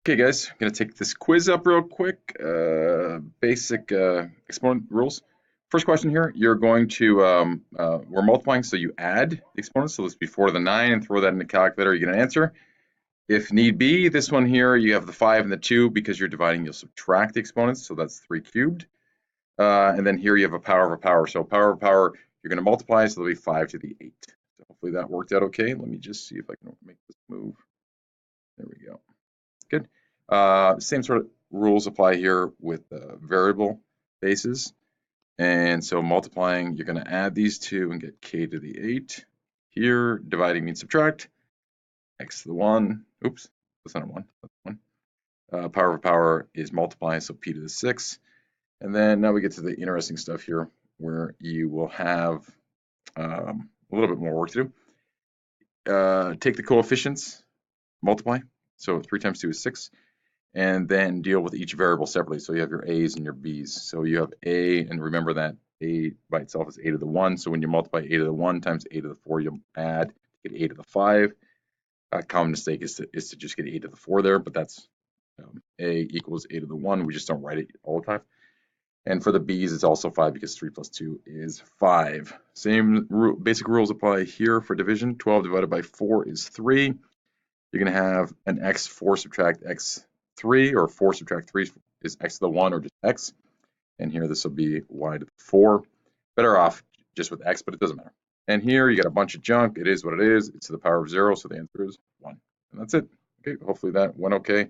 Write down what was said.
Okay, guys, I'm gonna take this quiz up real quick. Basic exponent rules. First question here, you're going to, we're multiplying, so you add the exponents, so it's before the 9 and throw that in the calculator, you get an answer. If need be, this one here, you have the 5 and the 2, because you're dividing, you'll subtract the exponents, so that's 3 cubed. And then here you have a power of a power, so power of a power, you're gonna multiply, so it'll be 5 to the 8. So hopefully that worked out okay. Let me just see if I can make this move. There we go. Good. Same sort of rules apply here with variable bases. And so multiplying, you're going to add these two and get k to the 8. Here, dividing means subtract. X to the 1. Oops, that's not a 1. That's 1. Power of a power is multiplying, so p to the 6. And then now we get to the interesting stuff here, where you will have a little bit more work to do. Take the coefficients, multiply. So 3 times 2 is 6. And then deal with each variable separately. So you have your a's and your b's. So you have a, and remember that a by itself is a to the 1. So when you multiply a to the 1 times a to the 4, you'll add to get a to the 5. A common mistake is to just get a to the 4 there, but that's a equals a to the 1. We just don't write it all the time. And for the b's, it's also 5 because 3 plus 2 is 5. Same basic rules apply here for division. 12 divided by 4 is 3. You're going to have an x, 4 subtract x 3, or 4 subtract 3 is x to the 1, or just x. And here this will be y to the 4. Better off just with x, but it doesn't matter. And here you got a bunch of junk. It is what it is. It's to the power of 0, so the answer is 1. And that's it. Okay, hopefully that went okay.